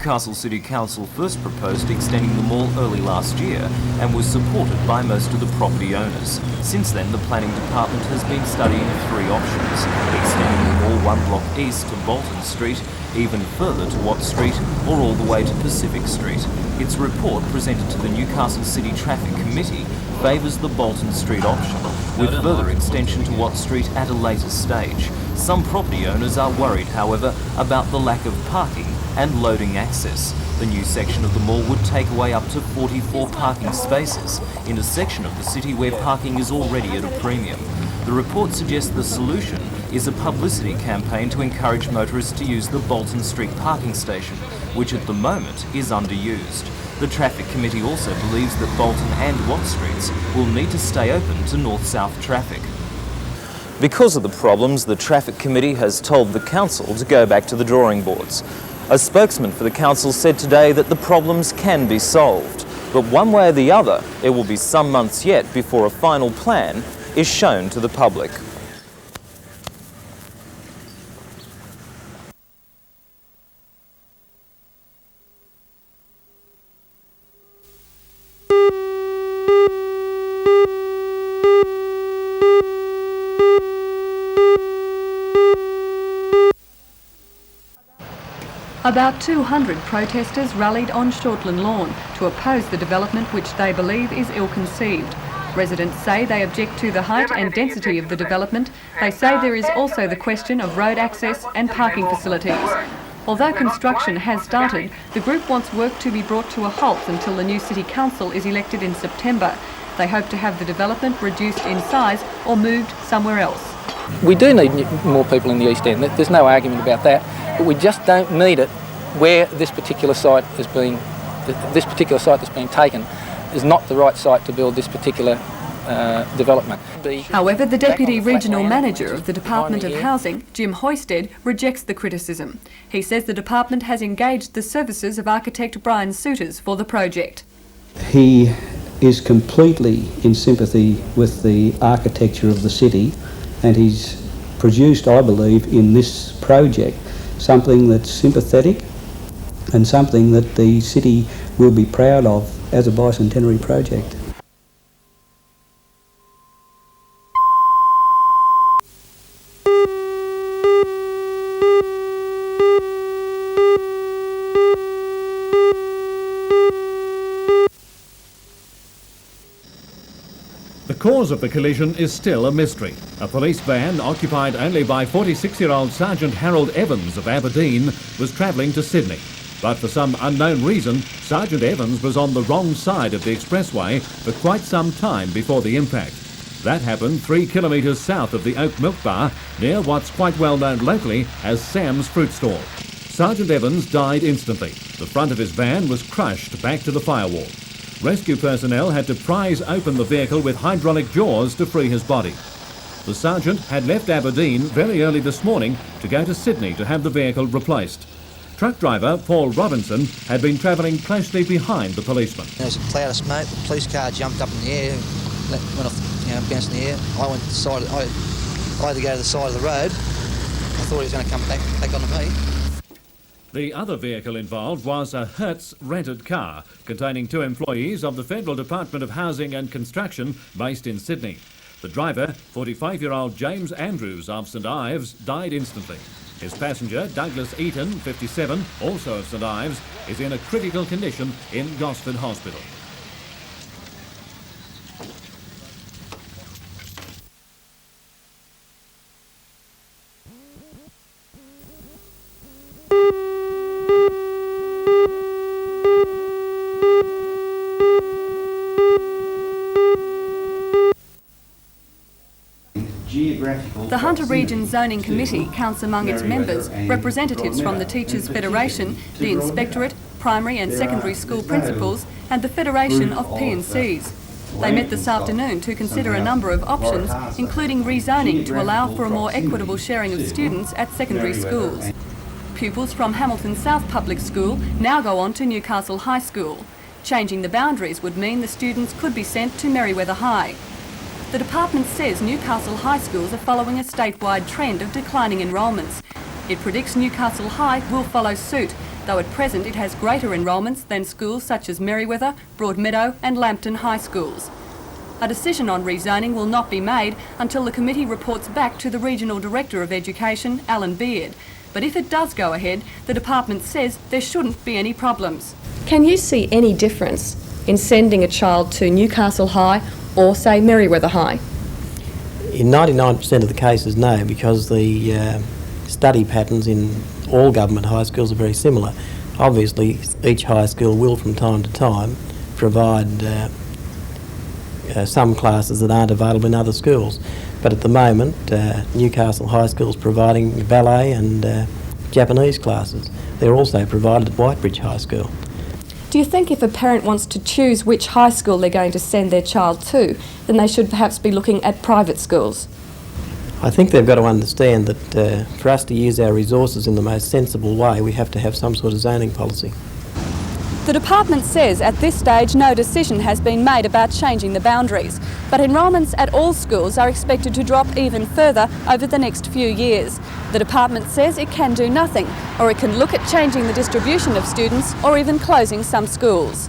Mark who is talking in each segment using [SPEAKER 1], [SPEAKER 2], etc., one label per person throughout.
[SPEAKER 1] Newcastle City Council first proposed extending the mall early last year and was supported by most of the property owners. Since then, the planning department has been studying three options: extending the mall one block east to Bolton Street, even further to Watt Street, or all the way to Pacific Street. Its report presented to the Newcastle City Traffic Committee favours the Bolton Street option, with further extension to Watt Street at a later stage. Some property owners are worried, however, about the lack of parking and loading access. The new section of the mall would take away up to 44 parking spaces in a section of the city where parking is already at a premium. The report suggests the solution is a publicity campaign to encourage motorists to use the Bolton Street parking station, which at the moment is underused. The Traffic Committee also believes that Bolton and Watt Streets will need to stay open to north-south traffic. Because of the problems, the Traffic Committee has told the Council to go back to the drawing boards. A spokesman for the Council said today that the problems can be solved, but one way or the other, it will be some months yet before a final plan is shown to the public.
[SPEAKER 2] About 200 protesters rallied on Shortland Lawn to oppose the development which they believe is ill-conceived. Residents say they object to the height and density of the development. They say there is also the question of road access and parking facilities. Although construction has started, the group wants work to be brought to a halt until the new City Council is elected in September. They hope to have the development reduced in size or moved somewhere else.
[SPEAKER 3] We do need more people in the East End, there's no argument about that, but we just don't need it where this particular site has been, this particular site that's been taken is not the right site to build this particular development.
[SPEAKER 2] However, the Deputy Regional Manager of the Department of Housing, Jim Oyster, rejects the criticism. He says the department has engaged the services of architect Brian Souters for the project.
[SPEAKER 4] He is completely in sympathy with the architecture of the city, and he's produced, I believe, in this project something that's sympathetic and something that the city will be proud of as a bicentenary project.
[SPEAKER 5] The cause of the collision is still a mystery. A police van occupied only by 46-year-old Sergeant Harold Evans of Aberdeen was travelling to Sydney. But for some unknown reason, Sergeant Evans was on the wrong side of the expressway for quite some time before the impact. That happened 3 kilometres south of the Oak Milk Bar, near what's quite well known locally as Sam's Fruit Stall. Sergeant Evans died instantly. The front of his van was crushed back to the firewall. Rescue personnel had to prise open the vehicle with hydraulic jaws to free his body. The sergeant had left Aberdeen very early this morning to go to Sydney to have the vehicle replaced. Truck driver Paul Robinson had been travelling closely behind the policeman.
[SPEAKER 6] There was a cloud of smoke. The police car jumped up in the air, went off, bounced in the air. I went to the side. I had to go to the side of the road. I thought he was going to come back onto me.
[SPEAKER 5] The other vehicle involved was a Hertz rented car containing 2 employees of the Federal Department of Housing and Construction based in Sydney. The driver, 45-year-old James Andrews of St Ives, died instantly. His passenger, Douglas Eaton, 57, also of St Ives, is in a critical condition in Gosford Hospital.
[SPEAKER 2] The Hunter Region Zoning Committee counts among its members representatives from the Teachers Federation, the Inspectorate, Primary and Secondary School Principals and the Federation of P&Cs. They met this afternoon to consider a number of options, including rezoning to allow for a more equitable sharing of students at secondary schools. Pupils from Hamilton South Public School now go on to Newcastle High School. Changing the boundaries would mean the students could be sent to Merewether High. The department says Newcastle high schools are following a statewide trend of declining enrolments. It predicts Newcastle High will follow suit, though at present it has greater enrolments than schools such as Merriweather, Broadmeadow and Lambton High Schools. A decision on rezoning will not be made until the committee reports back to the Regional Director of Education, Alan Beard. But if it does go ahead, the department says there shouldn't be any problems. Can you see any difference in sending a child to Newcastle High or, say, Merriweather High?
[SPEAKER 7] In 99% of the cases, no, because the study patterns in all government high schools are very similar. Obviously, each high school will from time to time provide some classes that aren't available in other schools. But at the moment, Newcastle High School is providing ballet and Japanese classes. They're also provided at Whitebridge High School.
[SPEAKER 2] Do you think if a parent wants to choose which high school they're going to send their child to, then they should perhaps be looking at private schools?
[SPEAKER 7] I think they've got to understand that for us to use our resources in the most sensible way, we have to have some sort of zoning policy.
[SPEAKER 2] The department says at this stage no decision has been made about changing the boundaries, but enrolments at all schools are expected to drop even further over the next few years. The department says it can do nothing, or it can look at changing the distribution of students or even closing some schools.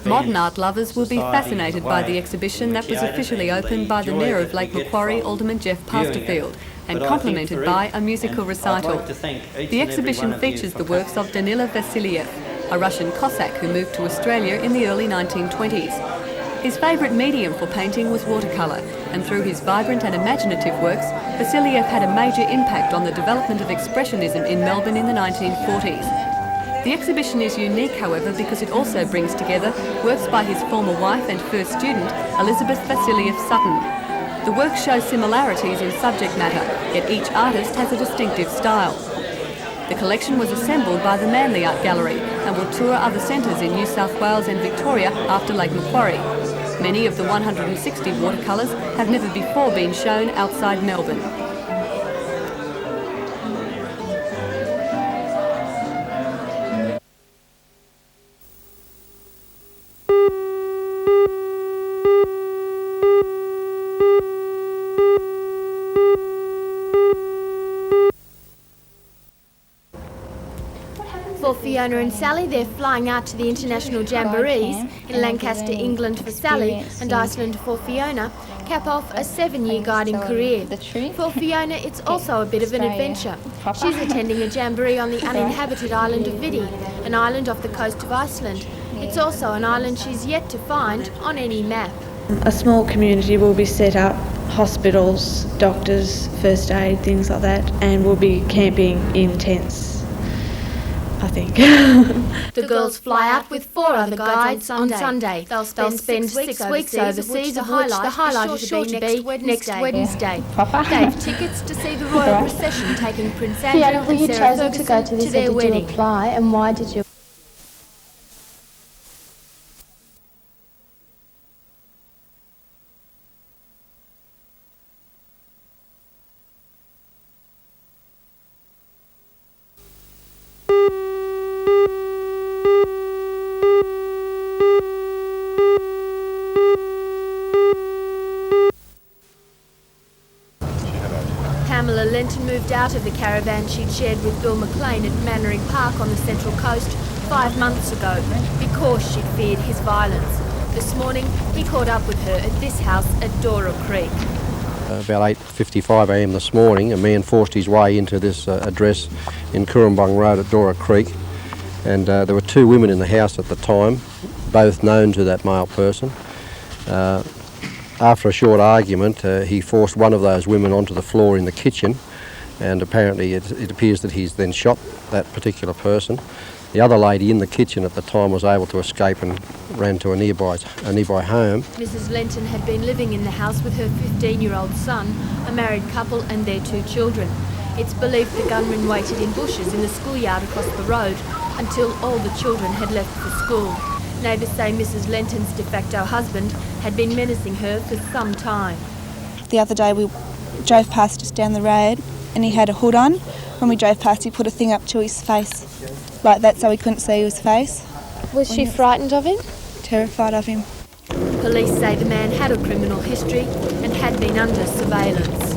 [SPEAKER 2] Modern art lovers will be fascinated by the exhibition that was officially opened by the Mayor of Lake Macquarie, Alderman Jeff Pasterfield, and complemented by a musical recital. The exhibition features the works of Danila Vasiliev, a Russian Cossack who moved to Australia in the early 1920s. His favourite medium for painting was watercolour, and through his vibrant and imaginative works, Vasiliev had a major impact on the development of Expressionism in Melbourne in the 1940s. The exhibition is unique, however, because it also brings together works by his former wife and first student, Elizabeth Vasiliev-Sutton. The works show similarities in subject matter, yet each artist has a distinctive style. The collection was assembled by the Manly Art Gallery and will tour other centres in New South Wales and Victoria after Lake Macquarie. Many of the 160 watercolours have never before been shown outside Melbourne.
[SPEAKER 8] For Fiona and Sally, they're flying out to the international Jamborees in Lancaster, England for Sally and Iceland for Fiona, cap off a 7-year guiding career. For Fiona, it's also a bit of an adventure. She's attending a Jamboree on the uninhabited island of Viti, an island off the coast of Iceland. It's also an island she's yet to find on any map.
[SPEAKER 9] A small community will be set up, hospitals, doctors, first aid, things like that, and we'll be camping in tents, I think.
[SPEAKER 8] The girls fly out with 4 other guides on Sunday. They'll spend 6 weeks overseas, of which the highlight is sure to be next Wednesday. They have tickets to see the royal procession taking Prince Andrew and Sarah Ferguson to their wedding.
[SPEAKER 10] Did you apply, and why did you?
[SPEAKER 8] Pamela Lenton moved out of the caravan she'd shared with Bill McLean at Mannering Park on the Central Coast 5 months ago because she'd feared his violence. This morning, he caught up with her at this house at Dora Creek.
[SPEAKER 11] About 8:55 a.m. this morning, a man forced his way into this address in Cooranbong Road at Dora Creek, and there were 2 women in the house at the time, both known to that male person. After a short argument, he forced one of those women onto the floor in the kitchen, and apparently it appears that he's then shot that particular person. The other lady in the kitchen at the time was able to escape and ran to a nearby home.
[SPEAKER 8] Mrs. Lenton had been living in the house with her 15-year-old son, a married couple and their 2 children. It's believed the gunman waited in bushes in the schoolyard across the road until all the children had left for school. Neighbours say Mrs. Lenton's de facto husband had been menacing her for some time.
[SPEAKER 10] The other day we drove past us down the road and he had a hood on. When we drove past, he put a thing up to his face like that so we couldn't see his face.
[SPEAKER 8] Was she frightened of him?
[SPEAKER 10] Terrified of him.
[SPEAKER 8] Police say the man had a criminal history and had been under surveillance.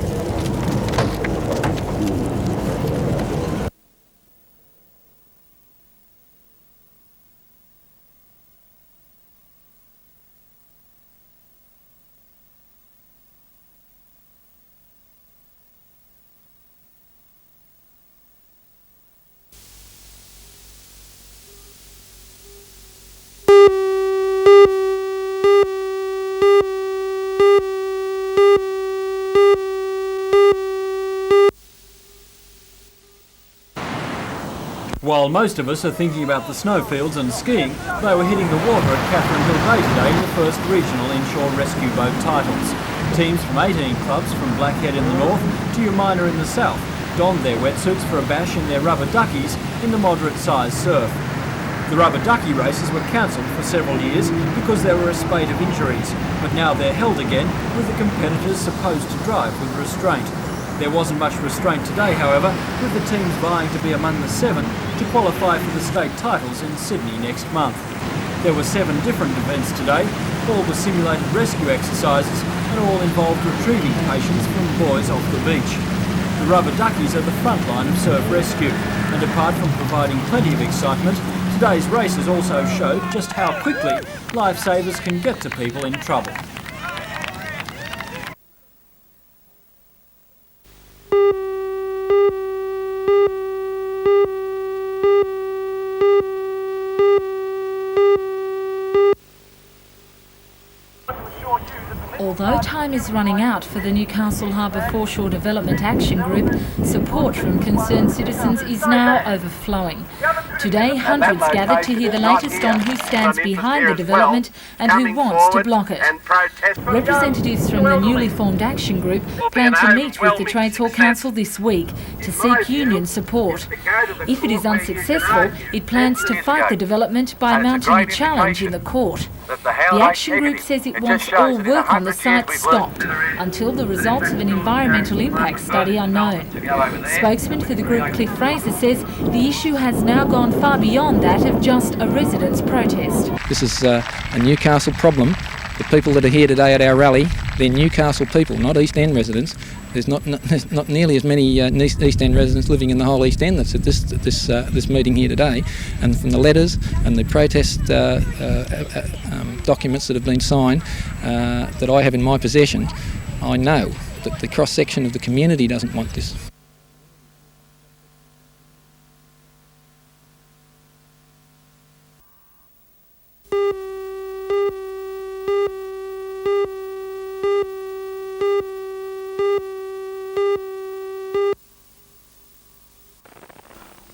[SPEAKER 12] While most of us are thinking about the snowfields and skiing, they were hitting the water at Catherine Hill Bay today in the first regional inshore rescue boat titles. Teams from 18 clubs from Blackhead in the north to Umina in the south donned their wetsuits for a bash in their rubber duckies in the moderate-sized surf. The rubber ducky races were cancelled for several years because there were a spate of injuries, but now they're held again with the competitors supposed to drive with restraint. There wasn't much restraint today, however, with the teams vying to be among the 7 to qualify for the state titles in Sydney next month. There were 7 different events today. All were simulated rescue exercises and all involved retrieving patients from buoys off the beach. The rubber duckies are the front line of surf rescue, and apart from providing plenty of excitement, today's races also showed just how quickly lifesavers can get to people in trouble.
[SPEAKER 13] Although time is running out for the Newcastle Harbour Foreshore Development Action Group, support from concerned citizens is now overflowing. Today, hundreds gathered to hear the latest on who stands behind the development and who wants to block it. Representatives from the newly formed action group plan to meet with the Trades Hall Council this week to seek union support. If it is unsuccessful, it plans to fight the development by mounting a challenge in the court. The action group says it wants all work on the site stopped until the results of an environmental impact study are known. Spokesman for the group, Cliff Fraser, says the issue has now gone far beyond that of just a residents' protest.
[SPEAKER 3] This is a Newcastle problem. The people that are here today at our rally, they're Newcastle people, not East End residents. There's not nearly as many East End residents living in the whole East End that's at this meeting here today. And from the letters and the protest documents that have been signed that I have in my possession, I know that the cross-section of the community doesn't want this.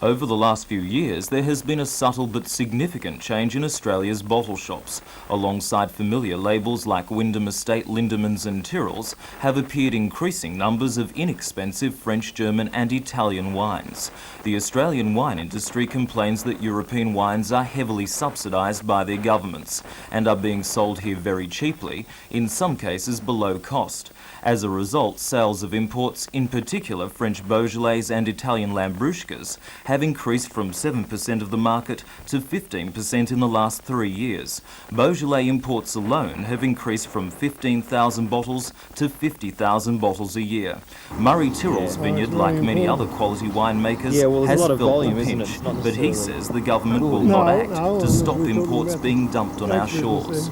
[SPEAKER 1] Over the last few years, there has been a subtle but significant change in Australia's bottle shops. Alongside familiar labels like Wyndham Estate, Lindemans and Tyrrell's, have appeared increasing numbers of inexpensive French, German and Italian wines. The Australian wine industry complains that European wines are heavily subsidised by their governments and are being sold here very cheaply, in some cases below cost. As a result, sales of imports, in particular French Beaujolais and Italian Lambruscas, have increased from 7% of the market to 15% in the last 3 years. Beaujolais imports alone have increased from 15,000 bottles to 50,000 bottles a year. Murray Tyrrell's vineyard, like many other quality winemakers, has felt the pinch, but he says the government will not act to stop imports being dumped on our shores.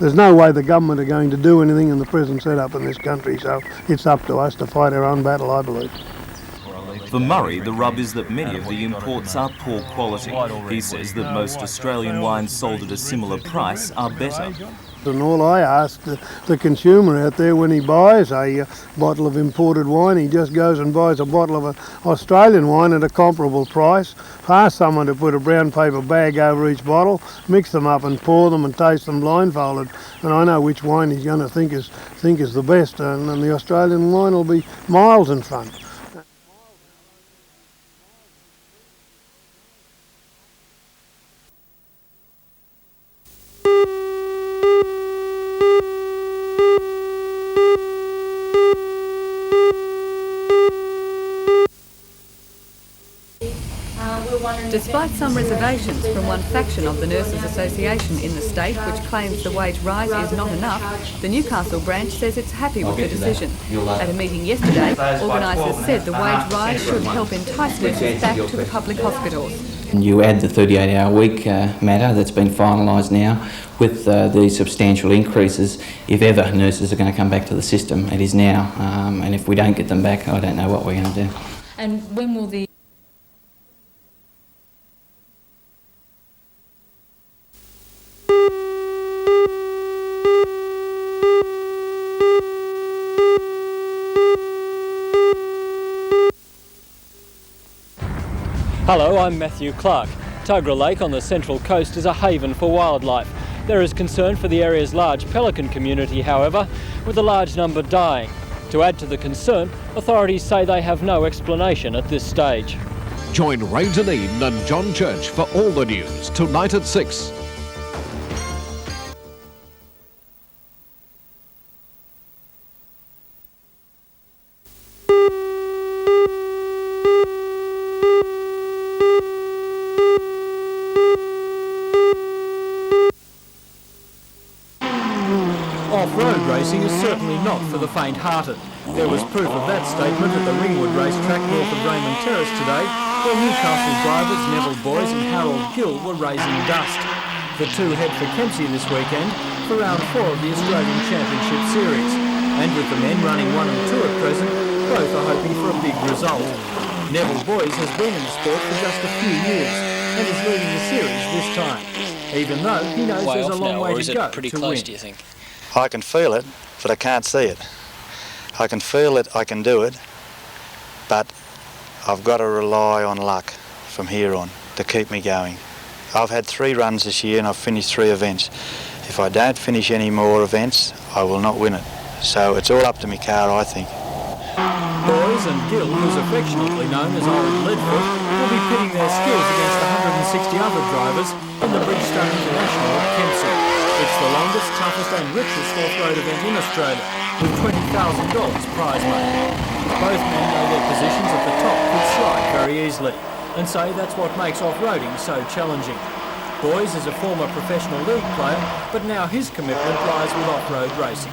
[SPEAKER 14] There's no way the government are going to do anything in the present setup in this country, so it's up to us to fight our own battle, I believe.
[SPEAKER 1] For Murray, the rub is that many of the imports are poor quality. He says that most Australian wines sold at a similar price are better.
[SPEAKER 14] And all I ask the consumer out there when he buys a bottle of imported wine, he just goes and buys a bottle of an Australian wine at a comparable price, ask someone to put a brown paper bag over each bottle, mix them up and pour them and taste them blindfolded, and I know which wine he's going to think is the best, and the Australian wine will be miles in front.
[SPEAKER 2] Despite some reservations from one faction of the Nurses Association in the state, which claims the wage rise is not enough, the Newcastle branch says it's happy with the decision. At a meeting yesterday, organisers said the wage rise should help entice nurses back to the public hospitals.
[SPEAKER 15] And you add the 38-hour week matter that's been finalised now with the substantial increases. If ever nurses are going to come back to the system, it is now. And if we don't get them back, I don't know what we're going to do.
[SPEAKER 13] And when will the
[SPEAKER 12] Hello, I'm Matthew Clark. Tuggerah Lake on the Central Coast is a haven for wildlife. There is concern for the area's large pelican community, however, with a large number dying. To add to the concern, authorities say they have no explanation at this stage.
[SPEAKER 5] Join Ray Deneen and John Church for all the news tonight at 6.
[SPEAKER 12] Off-road racing is certainly not for the faint-hearted. There was proof of that statement at the Ringwood racetrack north of Raymond Terrace today, where Newcastle drivers Neville Boys and Harold Gill were raising dust. The two head for Kempsey this weekend for round 4 of the Australian Championship Series. And with the men running 1 and 2 at present, both are hoping for a big result. Neville Boys has been in the sport for just a few years and is leading the series this time, even though he knows there's a long way to go to win.
[SPEAKER 16] Do you think? I can feel it, but I can't see it. I can feel it, I can do it, but I've got to rely on luck from here on to keep me going. I've had 3 runs this year and I've finished 3 events. If I don't finish any more events, I will not win it. So it's all up to my car, I think.
[SPEAKER 12] Boys and Gill, who's affectionately known as Old Leadfoot, will be pitting their skills against 160 other drivers in the Bridgestone International at Kempsey. It's the longest, toughest and richest off-road event in Australia, with $20,000 prize money. Both men know their positions at the top could slide very easily, and say that's what makes off-roading so challenging. Boys is a former professional league player, but now his commitment lies with off-road racing.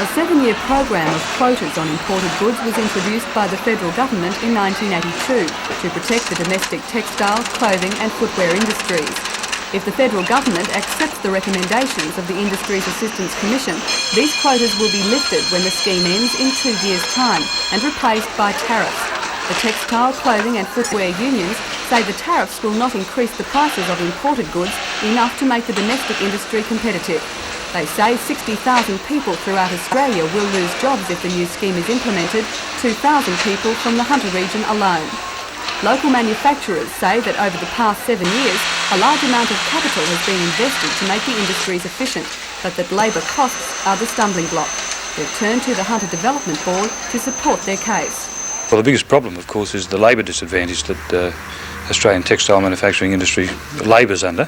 [SPEAKER 2] A 7-year program of quotas on imported goods was introduced by the federal government in 1982 to protect the domestic textile, clothing and footwear industries. If the federal government accepts the recommendations of the Industries Assistance Commission, these quotas will be lifted when the scheme ends in 2 years' time and replaced by tariffs. The textile, clothing and footwear unions say the tariffs will not increase the prices of imported goods enough to make the domestic industry competitive. They say 60,000 people throughout Australia will lose jobs if the new scheme is implemented, 2,000 people from the Hunter region alone. Local manufacturers say that over the past 7 years, a large amount of capital has been invested to make the industries efficient, but that labour costs are the stumbling block. They've turned to the Hunter Development Board to support their case.
[SPEAKER 17] Well, the biggest problem, of course, is the labour disadvantage that Australian textile manufacturing industry labours under.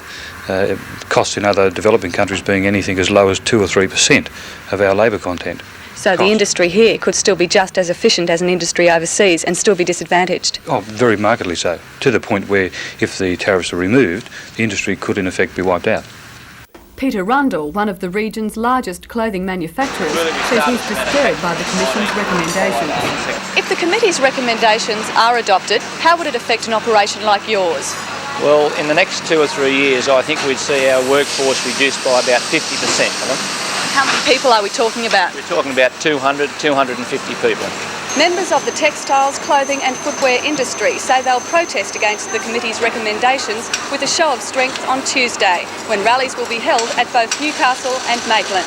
[SPEAKER 17] Costs in other developing countries being anything as low as 2 or 3% of our labour content.
[SPEAKER 2] So the industry here could still be just as efficient as an industry overseas and still be disadvantaged?
[SPEAKER 17] Oh, very markedly so, to the point where if the tariffs are removed, the industry could in effect be wiped out.
[SPEAKER 2] Peter Rundle, one of the region's largest clothing manufacturers, says he's disturbed by the Commission's recommendations. If the committee's recommendations are adopted, how would it affect an operation like yours?
[SPEAKER 18] Well, in the next 2 or 3 years, I think we'd see our workforce reduced by about 50%.
[SPEAKER 2] How many people are we talking about?
[SPEAKER 18] We're talking about 200, 250 people.
[SPEAKER 2] Members of the textiles, clothing and footwear industry say they'll protest against the committee's recommendations with a show of strength on Tuesday, when rallies will be held at both Newcastle and Maitland.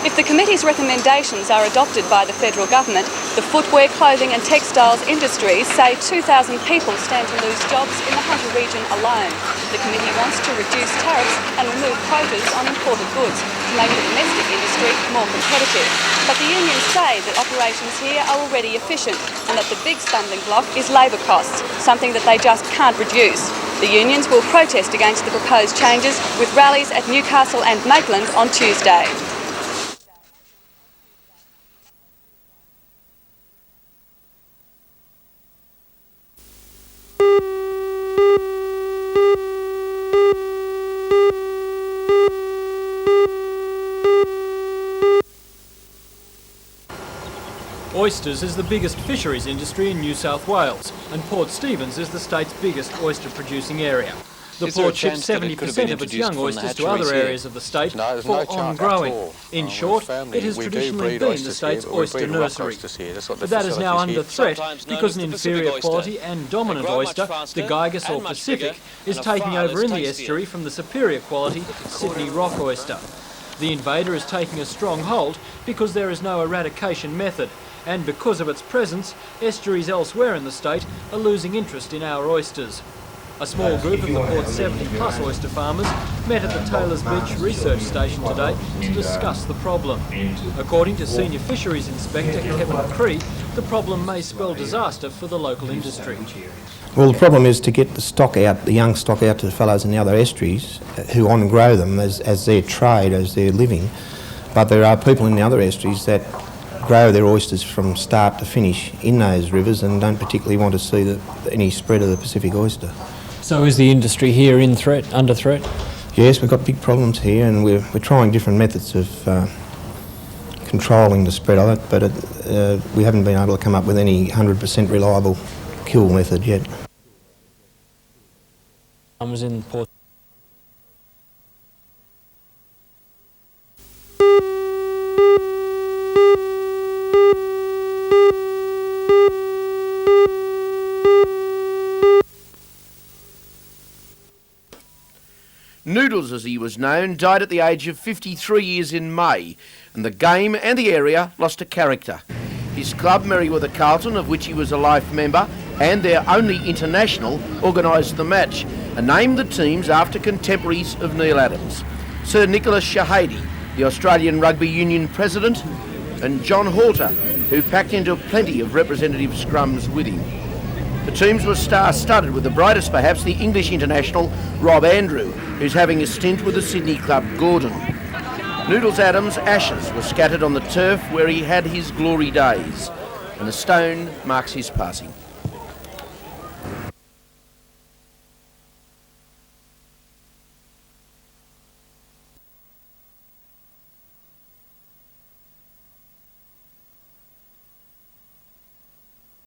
[SPEAKER 2] If the recommendations are adopted by the federal government, the footwear, clothing and textiles industries say 2,000 people stand to lose jobs in the Hunter region alone. The committee wants to reduce tariffs and remove quotas on imported goods to make the domestic industry more competitive. But the unions say that operations here are already efficient and that the big stumbling block is labour costs, something that they just can't reduce. The unions will protest against the proposed changes with rallies at Newcastle and Maitland on Tuesday.
[SPEAKER 12] Oysters is the biggest fisheries industry in New South Wales, and Port Stephens is the state's biggest oyster producing area. The port ships 70% of its young oysters to other areas of the state for on-growing. In short, it has traditionally been the state's oyster nursery. But that is now under threat because an inferior quality and dominant oyster, the Gygus or Pacific, is taking over in the estuary from the superior quality Sydney rock oyster. The invader is taking a strong hold because there is no eradication method, and because of its presence, estuaries elsewhere in the state are losing interest in our oysters. A small group of the port's 70-plus oyster farmers met at the Taylors Beach Research Station today to discuss the problem. According to Senior Fisheries Inspector Kevin McCree, the problem may spell disaster for the local industry.
[SPEAKER 19] Well, the problem is to get the stock out, the young stock out to the fellows in the other estuaries who on-grow them as their trade, as their living. But there are people in the other estuaries that grow their oysters from start to finish in those rivers and don't particularly want to see any spread of the Pacific oyster.
[SPEAKER 20] So is the industry here under threat?
[SPEAKER 19] Yes, we've got big problems here, and we're trying different methods of controlling the spread of it, but we haven't been able to come up with any 100% reliable kill method yet.
[SPEAKER 20] I was in Port.
[SPEAKER 21] Noodles, as he was known, died at the age of 53 years in May, and the game and the area lost a character. His club, Merriweather Carlton, of which he was a life member, and their only international, organised the match and named the teams after contemporaries of Neil Adams. Sir Nicholas Shahady, the Australian Rugby Union President, and John Halter, who packed into plenty of representative scrums with him. The teams were star-studded, with the brightest perhaps the English international Rob Andrew, who's having a stint with the Sydney club Gordon. Noodles Adams' ashes were scattered on the turf where he had his glory days, and a stone marks his passing.